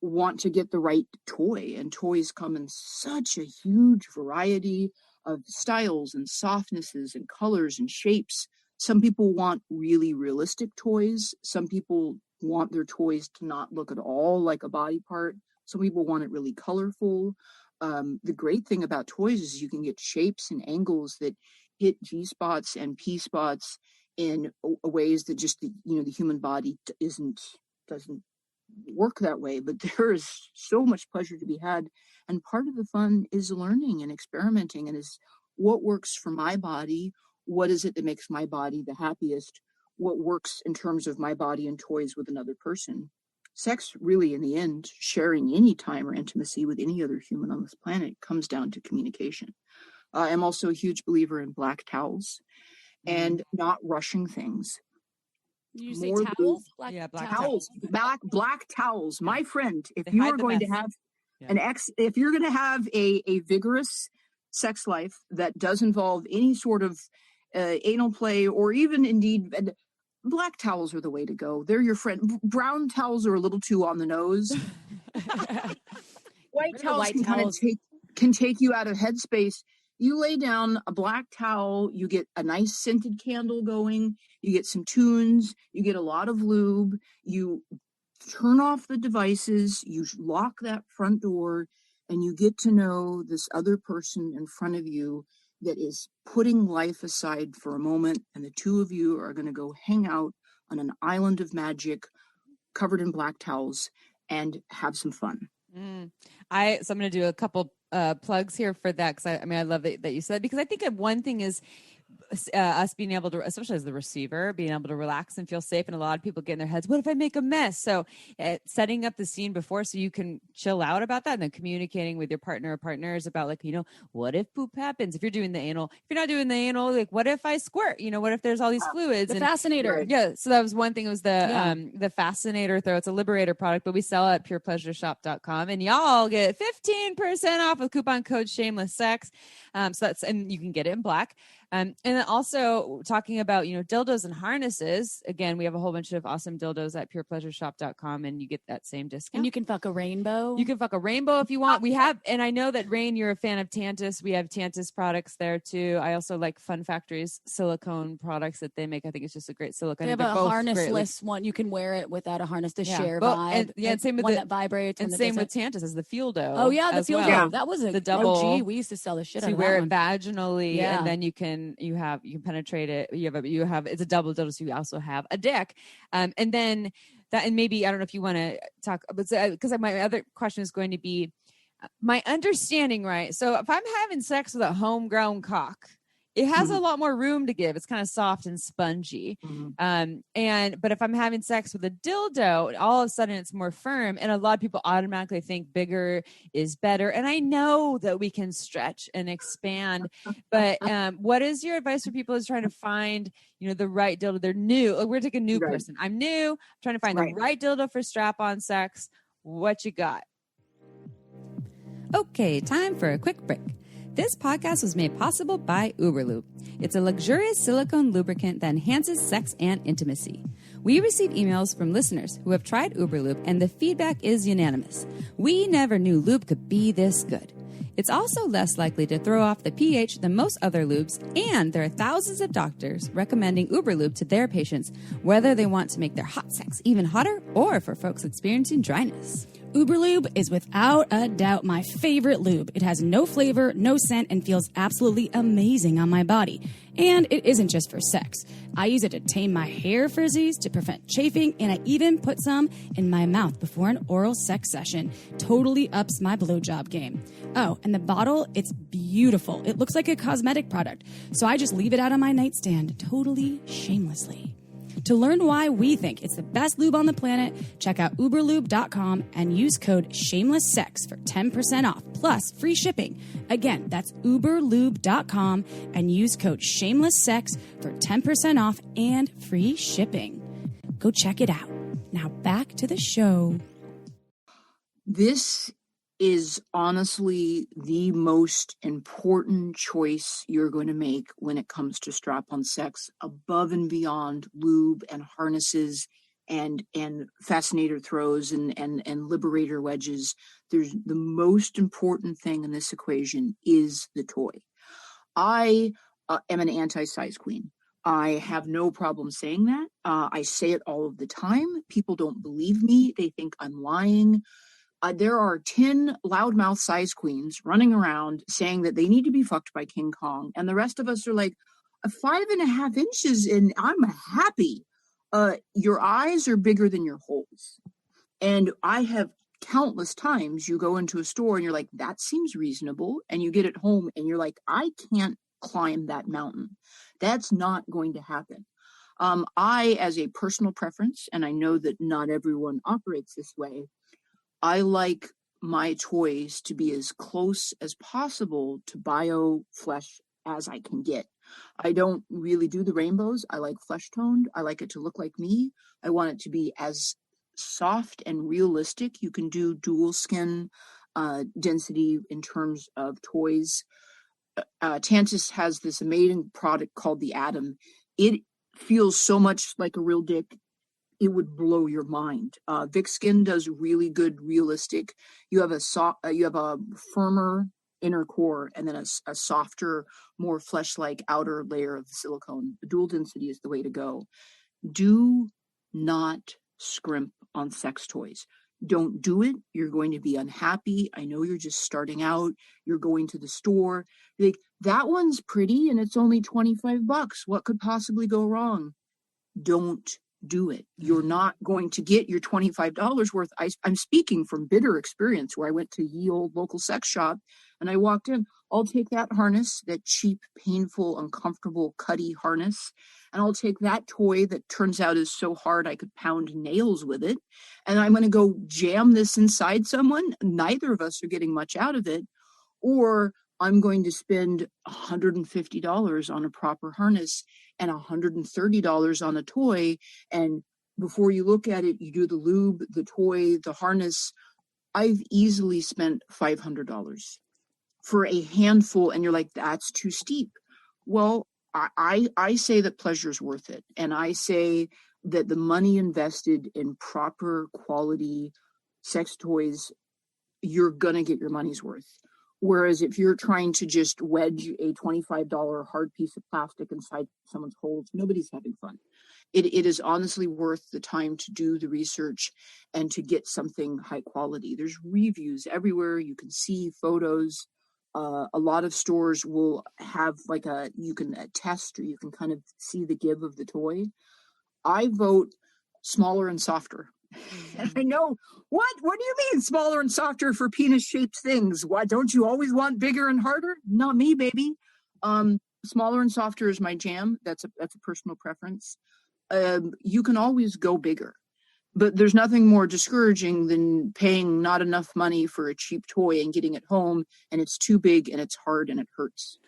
want to get the right toy, and toys come in such a huge variety of styles and softnesses and colors and shapes. Some people want really realistic toys. Some people want their toys to not look at all like a body part. Some people want it really colorful. The great thing about toys is you can get shapes and angles that hit G spots and P spots in ways that just the human body doesn't work that way. But there is so much pleasure to be had, and part of the fun is learning and experimenting, and is what works for my body. What is it that makes my body the happiest? What works in terms of my body and toys with another person? Sex, really, in the end, sharing any time or intimacy with any other human on this planet, comes down to communication. I'm also a huge believer in black towels and not rushing things. You say More towels? black towels, black towels. My friend, if They you hide are the going to mess. have Yeah. if you're going to have a vigorous sex life that does involve any sort of anal play, or even indeed, black towels are the way to go. They're your friend. Brown towels are a little too on the nose. White towels can kind of take you out of headspace. You lay down a black towel, you get a nice scented candle going, you get some tunes, you get a lot of lube, you turn off the devices, you lock that front door, and you get to know this other person in front of you that is putting life aside for a moment, and the two of you are going to go hang out on an island of magic covered in black towels and have some fun. So I'm going to do a couple plugs here for that, because I love that you said, because I think one thing is us being able to, especially as the receiver, being able to relax and feel safe. And a lot of people get in their heads, what if I make a mess? So setting up the scene before so you can chill out about that, and then communicating with your partner or partners about, like, what if poop happens? If you're doing the anal, if you're not doing the anal, like, what if I squirt? What if there's all these fluids? The fascinator. Right. Yeah. So that was one thing. It was the fascinator throw. It's a Liberator product, but we sell it at purepleasureshop.com, and y'all get 15% off with coupon code shameless sex. And you can get it in black. And then also talking about, dildos and harnesses. Again, we have a whole bunch of awesome dildos at purepleasureshop.com, and you get that same discount. And you can fuck a rainbow. You can fuck a rainbow if you want. We have, and I know that, Rain, you're a fan of Tantus. We have Tantus products there too. I also like Fun Factory's silicone products that they make. I think it's just a great silicone. They have a harnessless one. You can wear it without a harness. The share vibe. And same with one that vibrates. And same with Tantus as the Fieldo. Oh yeah, the Fieldo. Well. That was the double. OG. We used to sell the shit out of that wear one. it vaginally, and then you can penetrate it. You have it's a double dildo, so you also have a dick, and then that, and maybe I don't know if you want to talk, but because my other question is going to be my understanding, right? So if I'm having sex with a homegrown cock, it has a lot more room to give. It's kind of soft and spongy. But if I'm having sex with a dildo, all of a sudden it's more firm. And a lot of people automatically think bigger is better. And I know that we can stretch and expand, but what is your advice for people who's trying to find, the right dildo? They're new. Like, we're taking a new person. I'm new. I'm trying to find the right dildo for strap-on sex. What you got? Okay, time for a quick break. This podcast was made possible by Uberlube. It's a luxurious silicone lubricant that enhances sex and intimacy. We receive emails from listeners who have tried Uberlube, and the feedback is unanimous. We never knew lube could be this good. It's also less likely to throw off the pH than most other lubes, and there are thousands of doctors recommending Uberlube to their patients, whether they want to make their hot sex even hotter or for folks experiencing dryness. Uberlube is without a doubt my favorite lube. It has no flavor, no scent, and feels absolutely amazing on my body. And it isn't just for sex. I use it to tame my hair frizzies, to prevent chafing, and I even put some in my mouth before an oral sex session. Totally ups my blowjob game. Oh, and the bottle, it's beautiful. It looks like a cosmetic product, so I just leave it out on my nightstand, totally shamelessly. To learn why we think it's the best lube on the planet, check out uberlube.com and use code SHAMELESSSEX for 10% off, plus free shipping. Again, that's uberlube.com and use code SHAMELESSSEX for 10% off and free shipping. Go check it out. Now back to the show. This is honestly the most important choice you're going to make when it comes to strap-on sex, above and beyond lube and harnesses and fascinator throws and liberator wedges. There's the most important thing in this equation is the toy. I am an anti-size queen. I have no problem saying that. I say it all of the time. People don't believe me. They think I'm lying. There are 10 loudmouth size queens running around saying that they need to be fucked by King Kong. And the rest of us are like, 5.5 inches and I'm happy. Your eyes are bigger than your holes. And I have countless times you go into a store and you're like, that seems reasonable. And you get it home and you're like, I can't climb that mountain. That's not going to happen. I, as a personal preference, and I know that not everyone operates this way, I like my toys to be as close as possible to bio flesh as I can get. I don't really do the rainbows. I like flesh toned. I like it to look like me. I want it to be as soft and realistic. You can do dual skin density in terms of toys. Tantus has this amazing product called the Atom. It feels so much like a real dick. It would blow your mind. Vic Skin does really good realistic. You have a firmer inner core and then a softer, more flesh-like outer layer of silicone. The dual density is the way to go. Do not scrimp on sex toys. Don't do it. You're going to be unhappy. I know you're just starting out. You're going to the store. Like, that one's pretty and it's only $25. What could possibly go wrong? Don't do it. You're not going to get your $25 worth. I'm speaking from bitter experience where I went to ye old local sex shop and I walked in. I'll take that harness, that cheap, painful, uncomfortable, cutty harness, and I'll take that toy that turns out is so hard I could pound nails with it, and I'm going to go jam this inside someone. Neither of us are getting much out of it. Or I'm going to spend $150 on a proper harness and $130 on a toy. And before you look at it, you do the lube, the toy, the harness. I've easily spent $500 for a handful. And you're like, that's too steep. Well, I say that pleasure's worth it. And I say that the money invested in proper quality sex toys, you're going to get your money's worth. Whereas if you're trying to just wedge a $25 hard piece of plastic inside someone's holes, nobody's having fun. It is honestly worth the time to do the research and to get something high quality. There's reviews everywhere. You can see photos. A lot of stores will have you can test, or you can kind of see the give of the toy. I vote smaller and softer. And I know, what do you mean smaller and softer for penis-shaped things? Why don't you always want bigger and harder? Not me, baby. Smaller and softer is my jam. That's a personal preference. You can always go bigger, but there's nothing more discouraging than paying not enough money for a cheap toy and getting it home and it's too big and it's hard and it hurts.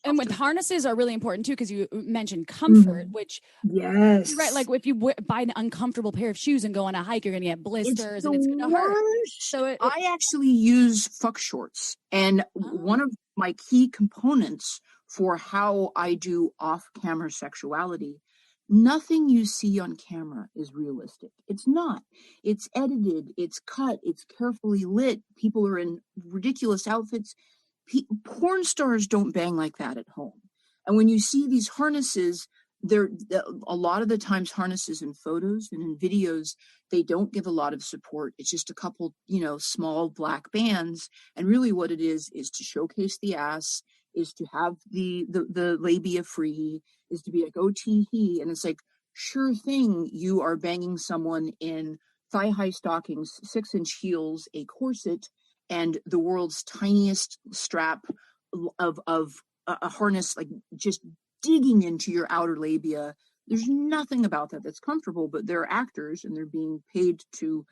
And with harnesses are really important too, because you mentioned comfort, which yes, right. Like if you buy an uncomfortable pair of shoes and go on a hike, you're going to get blisters and it's going to hurt. So I actually use fuck shorts, and one of my key components for how I do off-camera sexuality. Nothing you see on camera is realistic. It's not. It's edited. It's cut. It's carefully lit. People are in ridiculous outfits. Porn stars don't bang like that at home. And when you see these harnesses, they're a lot of the times harnesses in photos and in videos, they don't give a lot of support. It's just a couple, small black bands. And really what it is to showcase the ass, is to have the labia free, is to be like, oh, tee-hee. And it's like, sure thing, you are banging someone in thigh-high stockings, 6-inch heels, a corset, and the world's tiniest strap of a harness, like just digging into your outer labia. There's nothing about that that's comfortable, but they're actors and they're being paid to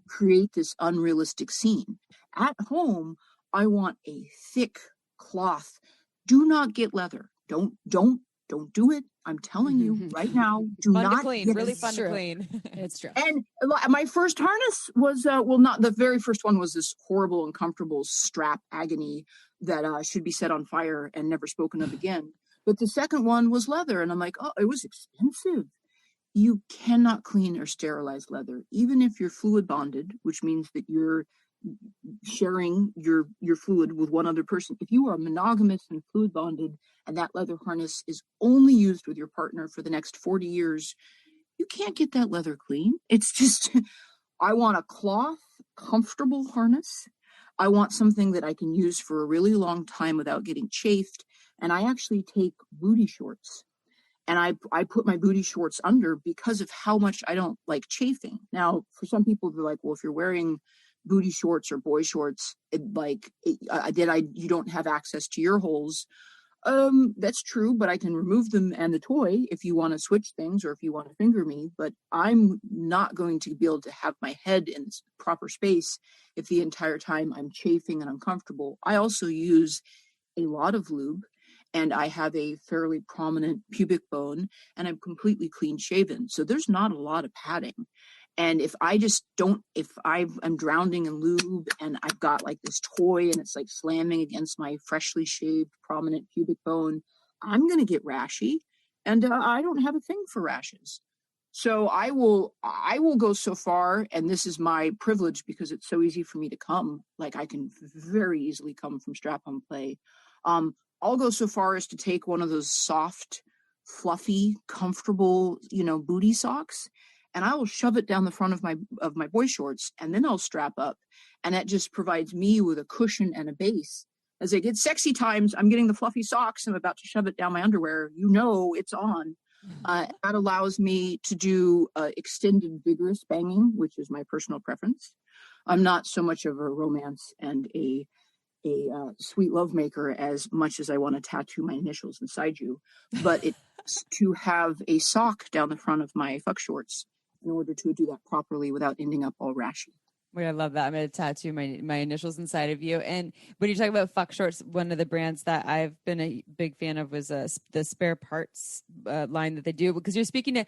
create this unrealistic scene. At home, I want a thick cloth. Do not get leather. Don't do it. I'm telling you right now. Do fun not to clean. Get really it. fun to clean. It's true. And my first harness was not the very first one. Was this horrible, uncomfortable strap agony that should be set on fire and never spoken of again. But the second one was leather, and I'm like, oh, it was expensive. You cannot clean or sterilize leather, even if you're fluid bonded, which means that you're sharing your fluid with one other person. If you are monogamous and fluid bonded and that leather harness is only used with your partner for the next 40 years, you can't get that leather clean. It's just, I want a cloth, comfortable harness. I want something that I can use for a really long time without getting chafed. And I actually take booty shorts. And I put my booty shorts under because of how much I don't like chafing. Now, for some people, they're like, well, if you're wearing booty shorts or boy shorts, you don't have access to your holes. That's true, but I can remove them and the toy if you want to switch things or if you want to finger me, but I'm not going to be able to have my head in its proper space if the entire time I'm chafing and uncomfortable. I also use a lot of lube, and I have a fairly prominent pubic bone, and I'm completely clean shaven. So there's not a lot of padding. And if I'm drowning in lube and I've got like this toy and it's like slamming against my freshly shaved prominent pubic bone, I'm going to get rashy, and I don't have a thing for rashes. So I will go so far, and this is my privilege because it's so easy for me to come. Like I can very easily come from strap-on play. I'll go so far as to take one of those soft, fluffy, comfortable, booty socks, and I will shove it down the front of my boy shorts, and then I'll strap up, and that just provides me with a cushion and a base. As I get sexy times, I'm getting the fluffy socks, I'm about to shove it down my underwear. It's on. That allows me to do extended, vigorous banging, which is my personal preference. I'm not so much of a romance and a sweet love maker as much as I want to tattoo my initials inside you, but it's to have a sock down the front of my fuck shorts in order to do that properly without ending up all rashy. Wait, I love that. I'm going to tattoo my initials inside of you. And when you talk about fuck shorts, one of the brands that I've been a big fan of was the Spare Parts line that they do, because you're speaking to,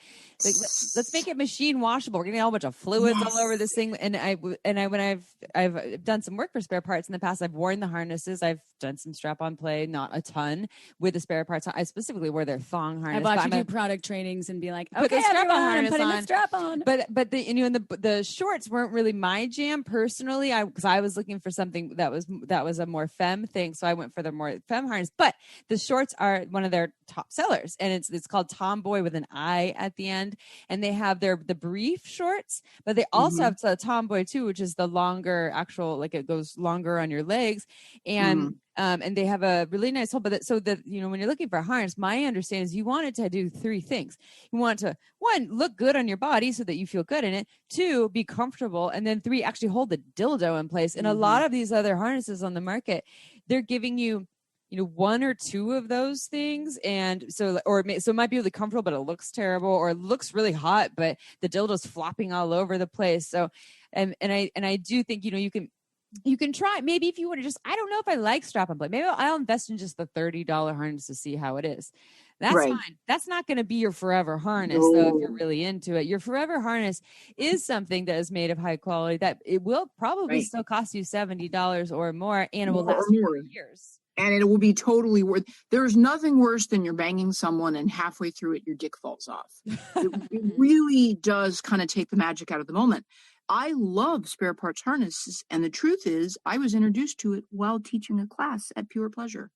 like, let's make it machine washable. We're getting a whole bunch of fluids all over this thing. And when I've done some work for Spare Parts in the past, I've worn the harnesses. I've done some strap-on play, not a ton, with the Spare Parts. I specifically wore their thong harness. I watched you do product trainings and be like, okay, everyone, I'm putting the strap on. But the shorts weren't really my jam personally, because I was looking for something that was a more femme thing, so I went for the more femme harness. But the shorts are one of their top sellers, and it's called Tomboy with an I at the end, and they have the brief shorts, but they also have the Tomboy too, which is the longer actual, like it goes longer on your legs, and they have a really nice hole. But when you're looking for a harness, my understanding is you want it to do three things. You want it to, one, look good on your body so that you feel good in it. Two, be comfortable. And then three, actually hold the dildo in place. And a lot of these other harnesses on the market, they're giving you, one or two of those things. And so it might be really comfortable, but it looks terrible, or it looks really hot, but the dildo's flopping all over the place. So, and I do think, you can try, maybe if you want to just, I don't know if I like strap-on play. Maybe I'll invest in just the $30 harness to see how it is. That's fine. That's not going to be your forever harness, though, if you're really into it. Your forever harness is something that is made of high quality, that it will probably still cost you $70 or more, and it will last you for years. And it will be totally worth. There's nothing worse than you're banging someone and halfway through it, your dick falls off. It really does kind of take the magic out of the moment. I love Spare Parts harnesses, and the truth is I was introduced to it while teaching a class at Pure Pleasure.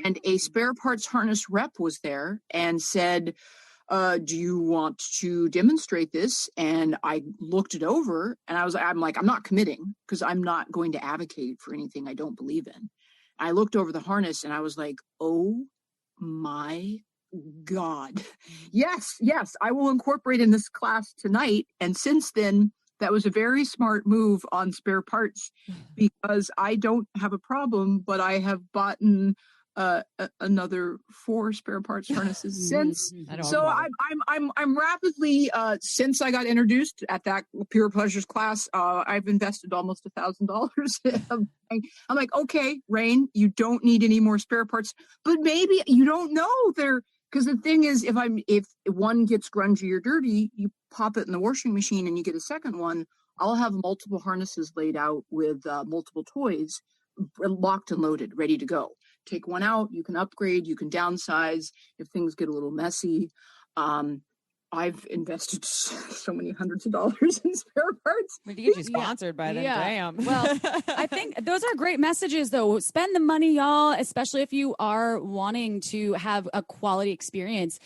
And a Spare Parts harness rep was there and said, do you want to demonstrate this? And I looked it over, and I'm like, I'm not committing, because I'm not going to advocate for anything I don't believe in. I looked over the harness and I was like, oh my God. Yes, I will incorporate in this class tonight. And since then, that was a very smart move on Spare Parts, because I don't have a problem, but I have bought another 4 Spare Parts harnesses since. So I'm rapidly, since I got introduced at that Pure Pleasures class, I've invested almost $1,000. I'm like, okay, Rain, you don't need any more spare parts, but maybe you don't know because the thing is, if one gets grungy or dirty, you pop it in the washing machine and you get a second one. I'll have multiple harnesses laid out with multiple toys, locked and loaded, ready to go. Take one out, you can upgrade, you can downsize if things get a little messy. I've invested so many hundreds of dollars in Spare Parts. We can get you sponsored by them. Damn. Well, I think those are great messages, though. Spend the money, y'all, especially if you are wanting to have a quality experience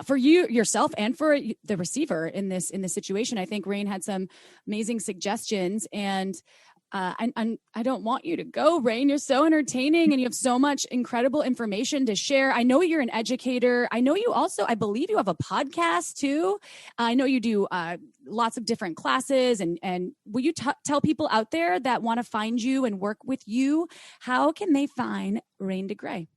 for you yourself and for the receiver in this situation. I think Rain had some amazing suggestions, and I don't want you to go, Rain. You're so entertaining and you have so much incredible information to share. I know you're an educator. I know you also, I believe you have a podcast too. I know you do lots of different classes, and will you tell people out there that want to find you and work with you, how can they find Rain DeGrey?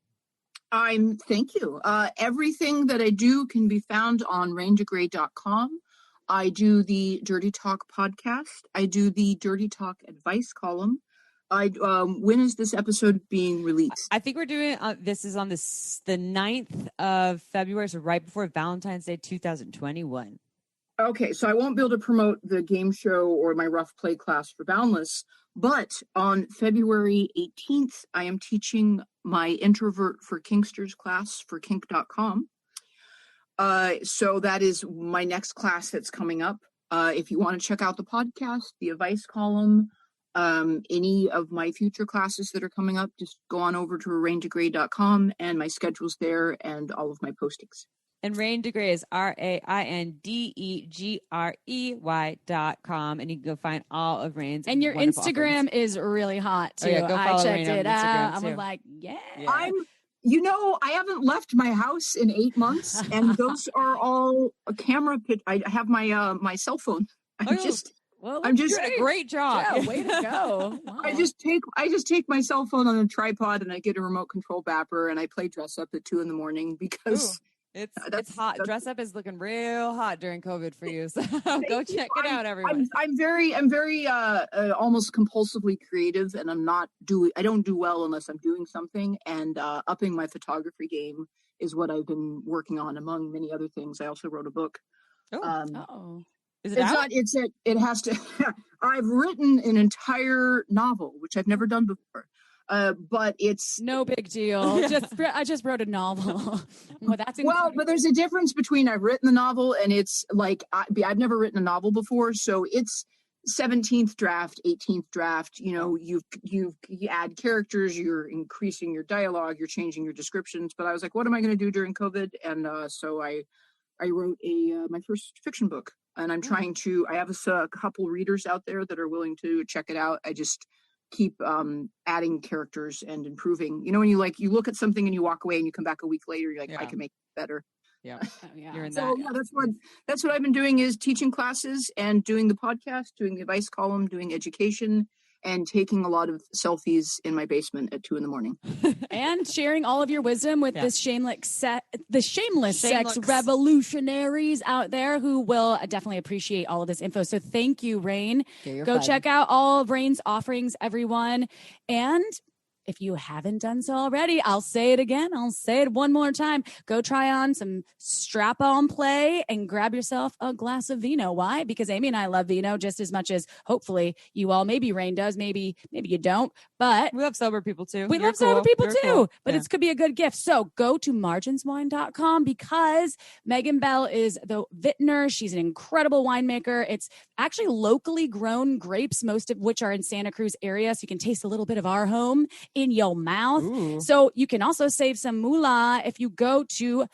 Thank you. Everything that I do can be found on raindegrey.com. I do the Dirty Talk podcast. I do the Dirty Talk advice column. When is this episode being released? I think we're doing, this is on the 9th of February, so right before Valentine's Day 2021. Okay, so I won't be able to promote the game show or my rough play class for Boundless, but on February 18th, I am teaching my Introvert for Kinksters class for kink.com. So that is my next class that's coming up. If you want to check out the podcast, the advice column, any of my future classes that are coming up, just go on over to raindegrey.com and my schedule's there and all of my postings. And Rain DeGrey is RAINDEGREY.com, and you can go find all of Rain's. And your Instagram is really hot too. Oh, yeah, go I follow checked Rain it on Instagram, out. I too. was like, yeah. I haven't left my house in 8 months, and those are all a camera pitch. I have my cell phone. I'm just you're doing a great job. Yeah, way to go. Wow. I just take my cell phone on a tripod and I get a remote control bapper and I play dress up at 2 a.m. because it's hot. Dress up is looking real hot during COVID for you. So go check it out, everyone. I'm very almost compulsively creative, and I don't do well unless I'm doing something. And upping my photography game is what I've been working on, among many other things. I also wrote a book. Is it out? It has to. I've written an entire novel, which I've never done before. But it's no big deal. I just wrote a novel. Well, but there's a difference between I've written the novel and it's like I've never written a novel before, so it's 17th draft, 18th draft. You know, you add characters, you're increasing your dialogue, you're changing your descriptions. But I was like, what am I going to do during COVID? And so I wrote my first fiction book, and I'm trying to. I have a couple readers out there that are willing to check it out. I just keep adding characters and improving. You know, when you look at something and you walk away and you come back a week later, you're like, I can make it better. Yeah. You're in so that. That's what I've been doing, is teaching classes and doing the podcast, doing the advice column, doing education, and taking a lot of selfies in my basement at 2 a.m. And sharing all of your wisdom with the shameless sex revolutionaries out there who will definitely appreciate all of this info. So thank you, Rain. Go check out all of Rain's offerings, everyone. And if you haven't done so already, I'll say it again. I'll say it one more time. Go try on some strap-on play and grab yourself a glass of vino. Why? Because Amy and I love vino just as much as hopefully you all. Maybe Rain does. Maybe you don't. But we love sober people too. We love sober people too. But it could be a good gift. So go to marginswine.com because Megan Bell is the vintner. She's an incredible winemaker. It's actually locally grown grapes, most of which are in Santa Cruz area. So you can taste a little bit of our home in your mouth. Ooh. So you can also save some moolah if you go to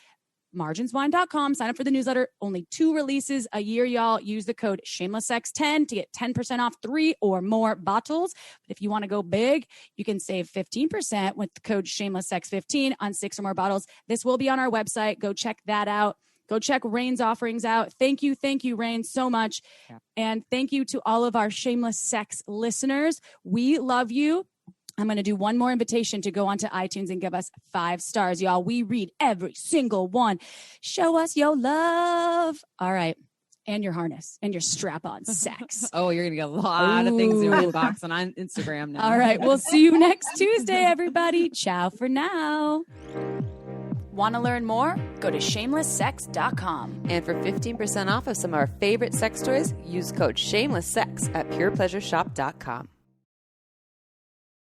marginswine.com, sign up for the newsletter. Only 2 releases a year, y'all. Use the code shamelesssex10 to get 10% off 3 or more bottles. But if you want to go big, you can save 15% with the code shamelesssex15 on 6 or more bottles. This will be on our website. Go check that out. Go check Rain's offerings out. Thank you, Rain, so much. Yeah. And thank you to all of our Shameless Sex listeners. We love you. I'm going to do one more invitation to go onto iTunes and give us 5 stars, y'all. We read every single one. Show us your love. All right. And your harness and your strap-on sex. Oh, you're going to get a lot of things in your inbox on Instagram now. All right. We'll see you next Tuesday, everybody. Ciao for now. Want to learn more? Go to shamelesssex.com. And for 15% off of some of our favorite sex toys, use code SHAMELESSSEX at purepleasureshop.com.